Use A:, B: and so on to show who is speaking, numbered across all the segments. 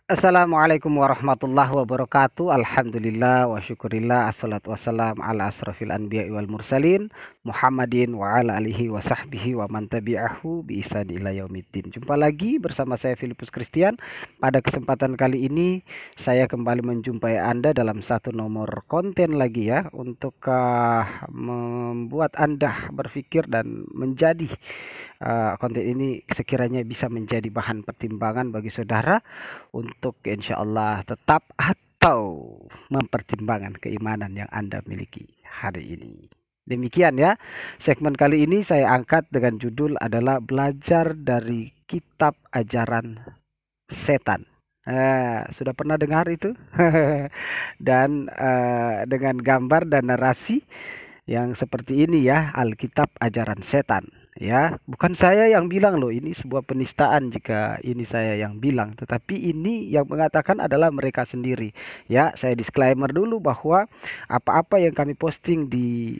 A: Assalamualaikum warahmatullahi wabarakatuh. Alhamdulillah wa syukurillah. Assalatu wassalam ala asrafil anbiya wal mursalin Muhammadin wa ala alihi wa sahbihi wa man tabi'ahu bi ihsan ila yaumiddin. Jumpa lagi bersama saya Filipus Christian. Pada kesempatan kali ini saya kembali menjumpai Anda dalam satu nomor konten lagi ya, untuk membuat Anda berpikir dan menjadi konten ini sekiranya bisa menjadi bahan pertimbangan bagi saudara untuk insya Allah tetap atau mempertimbangkan keimanan yang Anda miliki hari ini. Demikian ya, segmen kali ini saya angkat dengan judul adalah belajar dari kitab ajaran setan. Sudah pernah dengar itu? Dan dengan gambar dan narasi yang seperti ini ya, Alkitab ajaran setan. Ya, bukan saya yang bilang loh, ini sebuah penistaan jika ini saya yang bilang, tetapi ini yang mengatakan adalah mereka sendiri. Ya, saya disclaimer dulu bahwa apa-apa yang kami posting di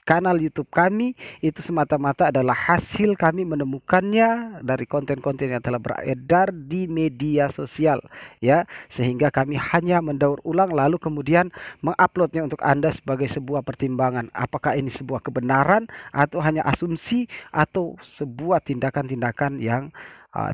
A: kanal YouTube kami itu semata-mata adalah hasil kami menemukannya dari konten-konten yang telah beredar di media sosial ya, sehingga kami hanya mendaur ulang lalu kemudian menguploadnya untuk Anda sebagai sebuah pertimbangan apakah ini sebuah kebenaran atau hanya asumsi atau sebuah tindakan-tindakan yang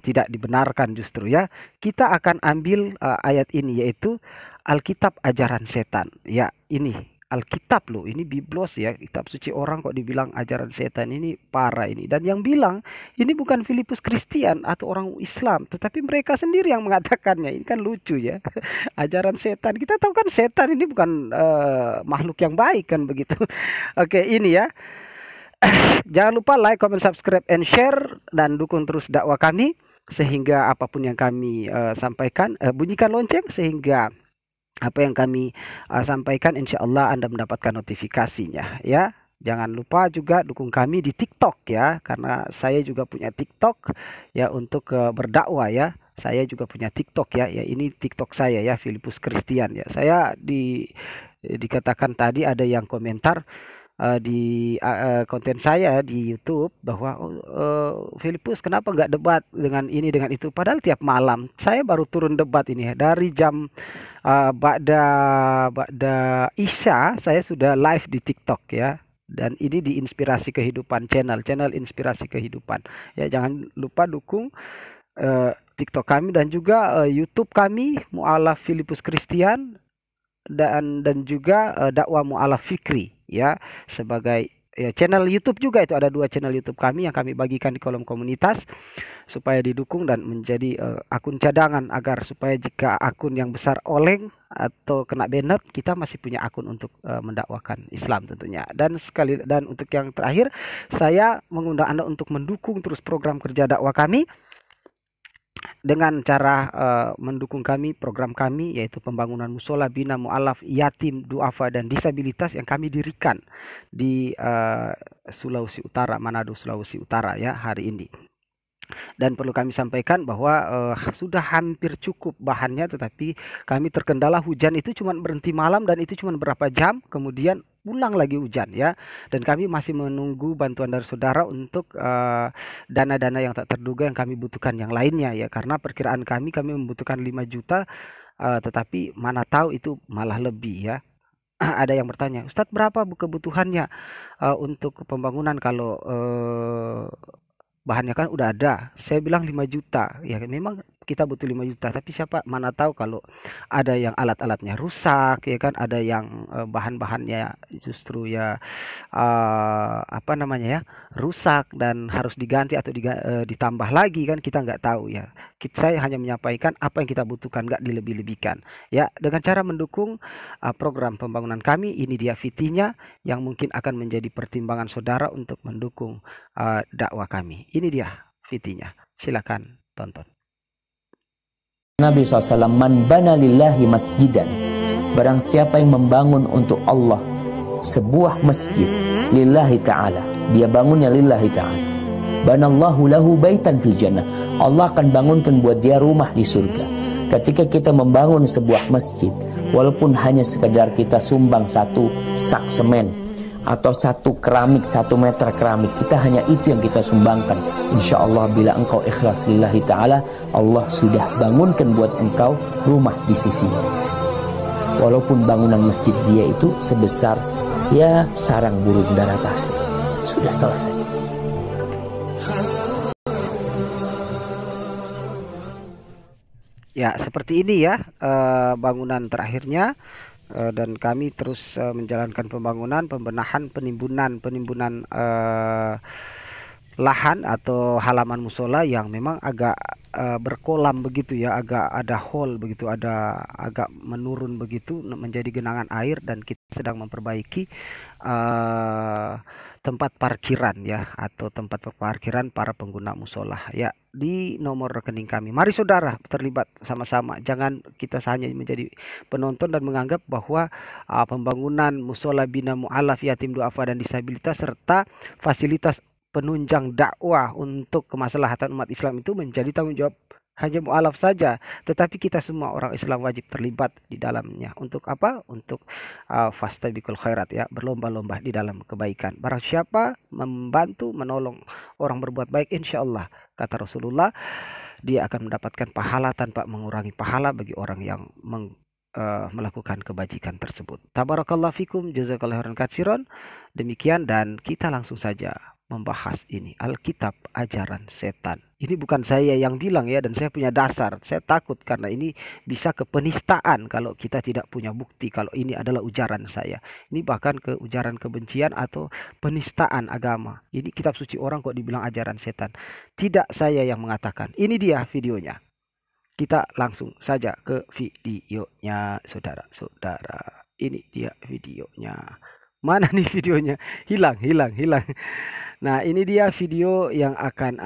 A: tidak dibenarkan. Justru ya, kita akan ambil ayat ini, yaitu Alkitab ajaran setan ya. Ini Alkitab loh, ini Biblos ya, kitab suci orang kok dibilang ajaran setan, ini parah ini. Dan yang bilang ini bukan Filipus Christian atau orang Islam, tetapi mereka sendiri yang mengatakannya. Ini kan lucu ya. Ajaran setan, kita tahu kan setan ini bukan makhluk yang baik kan begitu. Oke, ini ya. Jangan lupa like, comment, subscribe, and share, dan dukung terus dakwah kami sehingga apapun yang kami sampaikan, bunyikan lonceng sehingga apa yang kami sampaikan insya Allah Anda mendapatkan notifikasinya ya. Jangan lupa juga dukung kami di TikTok ya, karena saya juga punya TikTok ya untuk berdakwah ya. Saya juga punya TikTok ya. Ya, ini TikTok saya ya, Filipus Christian ya. Saya dikatakan tadi ada yang komentar di konten saya di YouTube bahwa Filipus kenapa nggak debat dengan ini dengan itu, padahal tiap malam saya baru turun debat ini ya. Dari jam Ba'da Isya saya sudah live di TikTok ya, dan ini di Inspirasi Kehidupan channel Inspirasi Kehidupan ya. Jangan lupa dukung TikTok kami dan juga YouTube kami Mu'alaf Filipus Christian dan juga dakwah Mu'alaf Fikri ya, sebagai ya, channel YouTube juga. Itu ada 2 channel YouTube kami yang kami bagikan di kolom komunitas supaya didukung dan menjadi akun cadangan, agar supaya jika akun yang besar oleng atau kena banned, kita masih punya akun untuk mendakwakan Islam tentunya. Dan untuk yang terakhir, saya mengundang Anda untuk mendukung terus program kerja dakwah kami dengan cara mendukung kami, program kami yaitu pembangunan musola, bina, mu'alaf, yatim, duafa, dan disabilitas yang kami dirikan di Sulawesi Utara, Manado, Sulawesi Utara ya hari ini. Dan perlu kami sampaikan bahwa sudah hampir cukup bahannya, tetapi kami terkendala hujan itu cuma berhenti malam, dan itu cuma berapa jam kemudian ulang lagi hujan ya. Dan kami masih menunggu bantuan dari saudara untuk dana-dana yang tak terduga yang kami butuhkan yang lainnya ya, karena perkiraan kami membutuhkan 5 juta, tetapi mana tahu itu malah lebih ya. Ada yang bertanya, Ustadz berapa kebutuhannya untuk pembangunan kalau bahannya kan udah ada. Saya bilang 5 juta. Ya memang kita butuh 5 juta, tapi siapa mana tahu kalau ada yang alat-alatnya rusak ya kan, ada yang bahan-bahannya justru ya apa namanya ya, rusak dan harus diganti atau ditambah lagi kan, kita nggak tahu ya. Saya hanya menyampaikan apa yang kita butuhkan, nggak dilebih-lebihkan ya. Dengan cara mendukung program pembangunan kami, ini dia VT-nya yang mungkin akan menjadi pertimbangan saudara untuk mendukung dakwah kami. Ini dia VT-nya, silakan tonton.
B: Nabi SAW, man bana lillahi masjidan, barang siapa yang membangun untuk Allah sebuah masjid, lillahi ta'ala, dia bangunnya lillahi ta'ala, banallahu lahu baitan fil jannah, Allah akan bangunkan buat dia rumah di surga. Ketika kita membangun sebuah masjid, walaupun hanya sekedar kita sumbang 1 sak semen, atau 1 meter keramik, kita hanya itu yang kita sumbangkan. Insya Allah bila engkau ikhlas lillahi ta'ala, Allah sudah bangunkan buat engkau rumah di sisinya. Walaupun bangunan masjid dia itu sebesar ya sarang burung daratasi, sudah selesai.
A: Ya, seperti ini ya bangunan terakhirnya. Dan kami terus menjalankan pembangunan, pembenahan, penimbunan lahan atau halaman musola yang memang agak berkolam begitu ya, agak ada hole begitu, agak menurun begitu menjadi genangan air, dan kita sedang memperbaiki tempat parkiran ya, atau tempat parkiran para pengguna musola ya, di nomor rekening kami. Mari saudara terlibat sama-sama, jangan kita hanya menjadi penonton dan menganggap bahwa pembangunan musola bina mu'alaf, yatim duafa dan disabilitas serta fasilitas penunjang dakwah untuk kemaslahatan umat Islam itu menjadi tanggung jawab hanya mu'alaf saja, tetapi kita semua orang Islam wajib terlibat di dalamnya. Untuk apa? Untuk fastabiqul khairat ya, berlomba-lomba di dalam kebaikan. Barang siapa membantu menolong orang berbuat baik, insya Allah kata Rasulullah, dia akan mendapatkan pahala tanpa mengurangi pahala bagi orang yang melakukan kebajikan tersebut. Tabarakallahu fikum, jazakallahu khairan katsiran. Demikian, dan kita langsung saja membahas ini, Alkitab ajaran setan. Ini bukan saya yang bilang ya, dan saya punya dasar. Saya takut karena ini bisa ke penistaan kalau kita tidak punya bukti kalau ini adalah ujaran saya. Ini bahkan ke ujaran kebencian atau penistaan agama. Ini kitab suci orang kok dibilang ajaran setan. Tidak saya yang mengatakan. Ini dia videonya. Kita langsung saja ke videonya, saudara-saudara. Ini dia videonya. Mana nih videonya? Hilang. Nah, ini dia video yang akan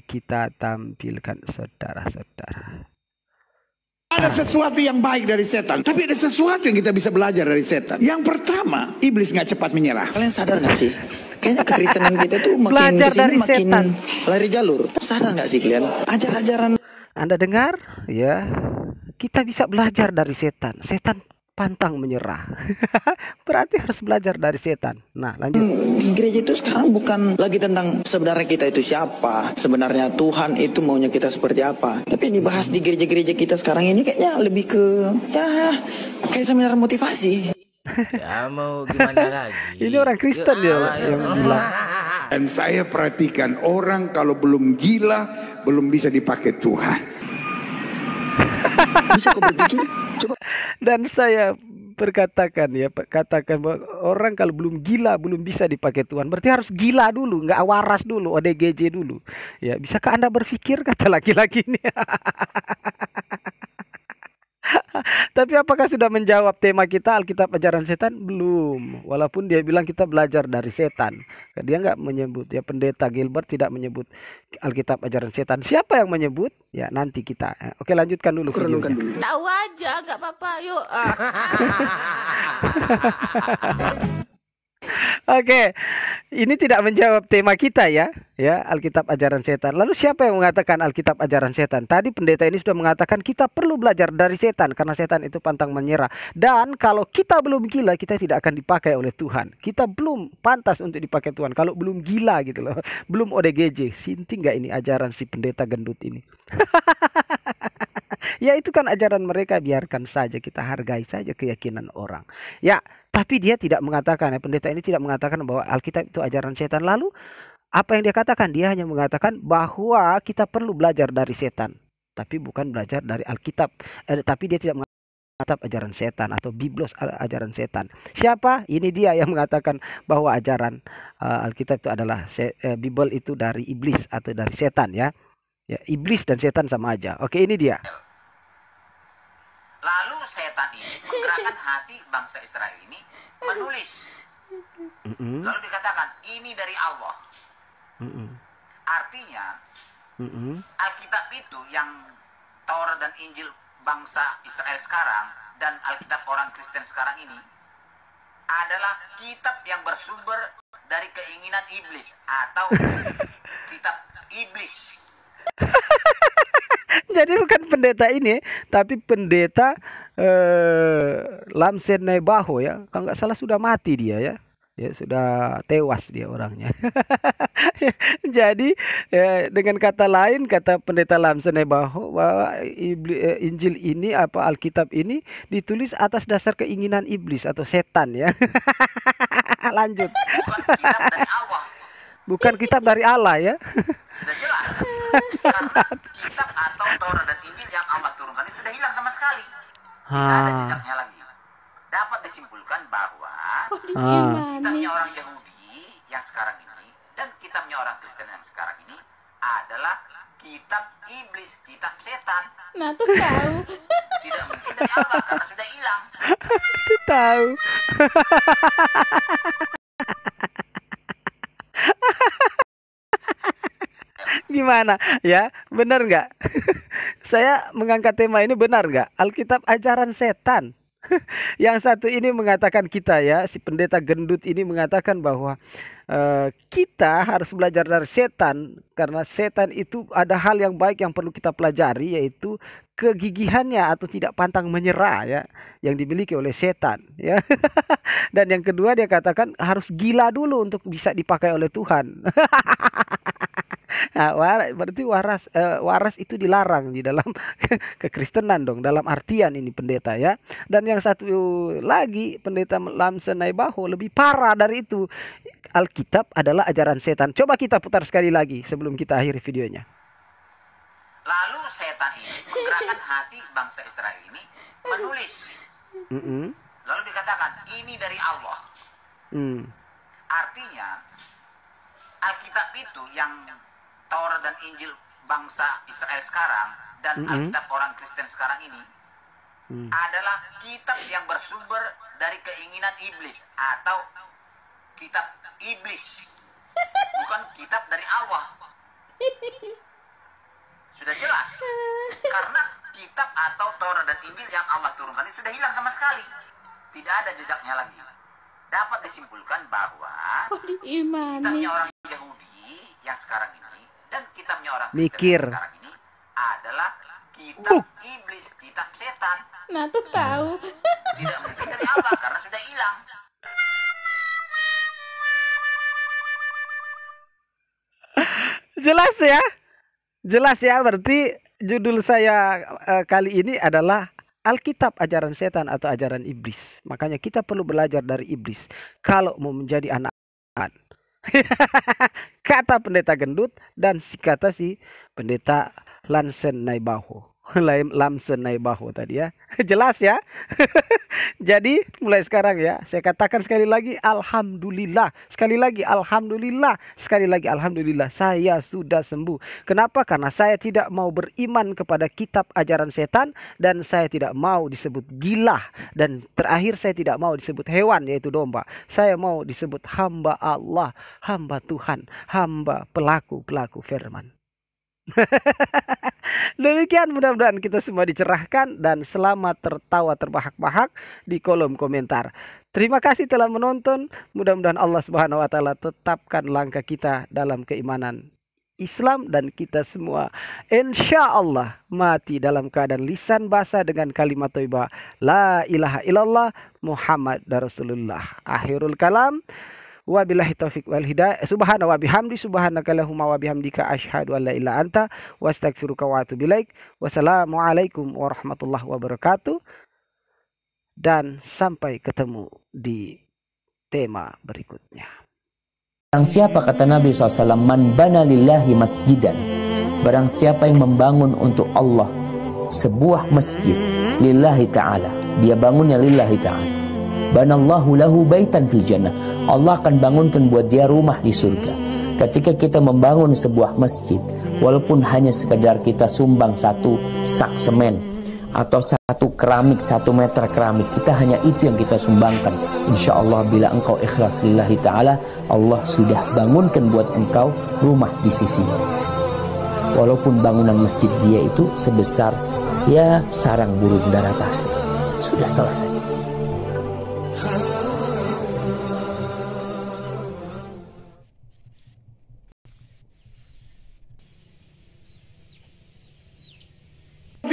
A: kita tampilkan, saudara-saudara.
C: Ada sesuatu yang baik dari setan, tapi ada sesuatu yang kita bisa belajar dari setan. Yang pertama, iblis nggak cepat menyerah.
D: Kalian sadar nggak sih? Kayaknya kekristenan kita tuh makin kesini makin lari jalur. Sadar nggak sih kalian? Ajar-ajaran.
A: Anda dengar? Ya, kita bisa belajar dari setan. Setan pantang menyerah. Berarti harus belajar dari setan. Nah, lanjut.
D: Di gereja itu sekarang bukan lagi tentang sebenarnya kita itu siapa, sebenarnya Tuhan itu maunya kita seperti apa. Tapi yang dibahas di gereja-gereja kita sekarang ini kayaknya lebih ke ya kayak seminar motivasi.
E: Ya mau gimana lagi?
A: Ini orang Kristen ya yang bilang.
C: Dan saya perhatikan orang kalau belum gila belum bisa dipakai Tuhan.
D: Bisa kau berpikir? Coba.
A: Dan saya katakan bahwa orang kalau belum gila belum bisa dipakai Tuhan. Berarti harus gila dulu, nggak waras dulu, ODGJ dulu. Ya, bisakah Anda berpikir, kata laki-laki ini? Tapi apakah sudah menjawab tema kita Alkitab ajaran setan? Belum. Walaupun dia bilang kita belajar dari setan. Dia nggak menyebut, ya, Pendeta Gilbert tidak menyebut Alkitab ajaran setan. Siapa yang menyebut? Ya, nanti kita. Oke, lanjutkan dulu videonya.
E: Tahu aja, nggak apa-apa. Yuk.
A: Oke, ini tidak menjawab tema kita ya, Alkitab ajaran setan. Lalu siapa yang mengatakan Alkitab ajaran setan? Tadi pendeta ini sudah mengatakan kita perlu belajar dari setan karena setan itu pantang menyerah. Dan kalau kita belum gila, kita tidak akan dipakai oleh Tuhan. Kita belum pantas untuk dipakai Tuhan kalau belum gila gitu loh. Belum ODGJ. Sinting nggak ini ajaran si pendeta gendut ini? Ya, itu kan ajaran mereka, biarkan saja, kita hargai saja keyakinan orang. Ya, tapi dia tidak mengatakan, pendeta ini tidak mengatakan bahwa Alkitab itu ajaran setan. Lalu apa yang dia katakan? Dia hanya mengatakan bahwa kita perlu belajar dari setan, tapi bukan belajar dari Alkitab. Tapi dia tidak mengatakan ajaran setan atau biblos ajaran setan. Siapa? Ini dia yang mengatakan bahwa ajaran Alkitab itu adalah Bible itu dari iblis atau dari setan ya. Ya, iblis dan setan sama aja. Oke, ini dia.
F: Lalu setan ini menggerakkan hati bangsa Israel ini menulis. Lalu dikatakan ini dari Allah. Artinya Alkitab itu yang Taurat dan Injil bangsa Israel sekarang dan Alkitab orang Kristen sekarang ini adalah kitab yang bersumber dari keinginan iblis atau kitab iblis.
A: Jadi bukan pendeta ini, tapi pendeta Lamsen Nebaho ya. Kalau nggak salah sudah mati dia ya. Ya, sudah tewas dia orangnya. Jadi dengan kata lain, kata Pendeta Lamson bahwa Injil ini Alkitab ini ditulis atas dasar keinginan iblis atau setan ya. Lanjut. Bukan kitab dari Allah ya.
F: Sudah jelas. Karena kitab atau Taurat dan Injil yang Allah turunkan itu sudah hilang sama sekali. Tidak ada jejaknya lagi. Dapat disimpulkan bahwa kitabnya orang Yahudi yang sekarang ini dan kitabnya orang Kristen yang sekarang ini adalah kitab iblis, kitab setan.
E: Nah, tuh tahu.
F: Tidak mungkin dari Allah karena sudah hilang.
A: Itu tahu. Gimana ya, benar nggak? Saya mengangkat tema ini, benar nggak? Alkitab ajaran setan. Yang satu ini mengatakan kita ya, si pendeta gendut ini mengatakan bahwa kita harus belajar dari setan, karena setan itu ada hal yang baik yang perlu kita pelajari, yaitu kegigihannya atau tidak pantang menyerah ya, yang dimiliki oleh setan ya. Dan yang kedua dia katakan harus gila dulu untuk bisa dipakai oleh Tuhan. Nah, berarti waras itu dilarang di dalam kekristenan dong, dalam artian ini pendeta ya. Dan yang satu lagi Pendeta Lamson Naibaho lebih parah dari itu. Alkitab adalah ajaran setan. Coba kita putar sekali lagi sebelum kita akhiri videonya.
F: Lalu setan ini menggerakkan hati bangsa Israel ini menulis. Lalu dikatakan ini dari Allah. Artinya Alkitab itu yang Taurat dan Injil bangsa Israel sekarang dan Alkitab orang Kristen sekarang ini adalah kitab yang bersumber dari keinginan iblis atau kitab iblis, bukan kitab dari Allah. Sudah jelas. Karena kitab atau Taurat dan Injil yang Allah turunkan itu sudah hilang sama sekali. Tidak ada jejaknya lagi. Dapat disimpulkan bahwa kitabnya orang Yahudi yang sekarang ini dan kitabnya orang Kristen sekarang ini adalah kitab iblis, kitab setan.
E: Nah, tuh tahu.
F: Tidak mungkin dari Allah karena sudah hilang.
A: Jelas ya? Jelas ya, berarti judul saya kali ini adalah Alkitab ajaran setan atau ajaran iblis. Makanya kita perlu belajar dari iblis kalau mau menjadi anak Tuhan. Kata pendeta gendut dan kata si pendeta Lamson Naibaho. Lamson Naibaho tadi ya. Jelas ya. Jadi mulai sekarang ya, saya katakan sekali lagi alhamdulillah. Sekali lagi alhamdulillah. Sekali lagi alhamdulillah, saya sudah sembuh. Kenapa? Karena saya tidak mau beriman kepada kitab ajaran setan, dan saya tidak mau disebut gila, dan terakhir saya tidak mau disebut hewan yaitu domba. Saya mau disebut hamba Allah, hamba Tuhan, hamba pelaku firman. Demikian, mudah-mudahan kita semua dicerahkan dan selamat tertawa terbahak-bahak di kolom komentar. Terima kasih telah menonton. Mudah-mudahan Allah Subhanahu wa taala tetapkan langkah kita dalam keimanan Islam, dan kita semua insya Allah mati dalam keadaan lisan basah dengan kalimat thayyibah la ilaha illallah Muhammad Rasulullah. Akhirul kalam. Wabillahi taufiq wal hidayah. Subhana wa bihamdi, subhanakallahumma wa bihamdika asyhadu an la ilaha anta wa astaghfiruka wa atubu ilaik. Wassalamualaikum warahmatullahi wabarakatuh. Dan sampai ketemu di tema berikutnya.
B: Barang siapa, kata Nabi SAW, man bana lillahi masjidan, barang siapa yang membangun untuk Allah sebuah masjid lillahi ta'ala, dia bangunnya lillahi ta'ala, banallahu lahu baitan fil jannah, Allah akan bangunkan buat dia rumah di surga. Ketika kita membangun sebuah masjid, walaupun hanya sekedar kita sumbang satu sak semen atau satu keramik, 1 meter keramik, kita hanya itu yang kita sumbangkan. Insya Allah bila engkau ikhlas lillahi ta'ala, Allah sudah bangunkan buat engkau rumah di sisinya. Walaupun bangunan masjid dia itu sebesar ya sarang burung daratasi, sudah selesai.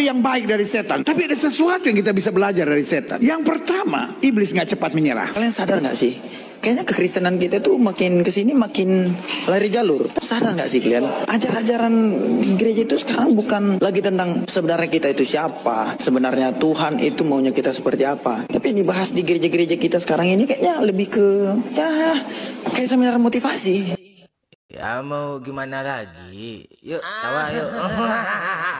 C: Yang baik dari setan, tapi ada sesuatu yang kita bisa belajar dari setan. Yang pertama, iblis nggak cepat menyerah.
D: Kalian sadar nggak sih? Kayaknya kekristenan kita tuh makin kesini makin lari jalur. Sadar nggak sih kalian? Ajaran di gereja itu sekarang bukan lagi tentang sebenarnya kita itu siapa, sebenarnya Tuhan itu maunya kita seperti apa. Tapi yang dibahas di gereja-gereja kita sekarang ini kayaknya lebih ke ya kayak seminar motivasi.
G: Ya mau gimana lagi? Yuk, tawa yuk.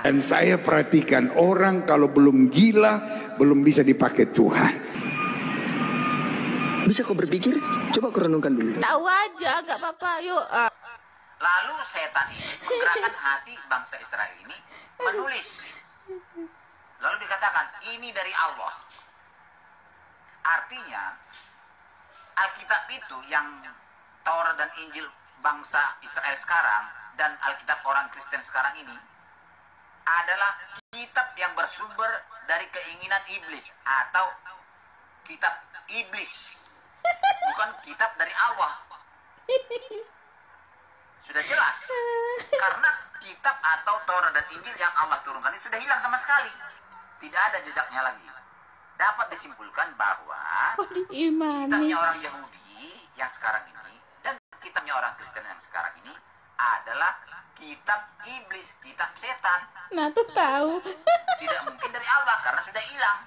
C: Dan saya perhatikan orang kalau belum gila, belum bisa dipakai Tuhan.
D: Bisa kau berpikir? Coba kau renungkan dulu.
E: Tahu aja, gak apa-apa. Yuk.
F: Lalu setan ini menggerakkan hati bangsa Israel ini menulis. Lalu dikatakan ini dari Allah. Artinya Alkitab itu yang Taurat dan Injil bangsa Israel sekarang dan Alkitab orang Kristen sekarang ini adalah kitab yang bersumber dari keinginan iblis atau kitab iblis, bukan kitab dari Allah. Sudah jelas, karena kitab atau Taurat dan Injil yang Allah turunkan ini sudah hilang sama sekali, tidak ada jejaknya lagi. Dapat disimpulkan bahwa kitabnya orang Yahudi yang sekarang ini dan kitabnya orang Kristen yang sekarang ini adalah kitab iblis, kitab setan.
E: Nah tuh tahu.
F: Tidak mungkin dari Allah karena sudah hilang.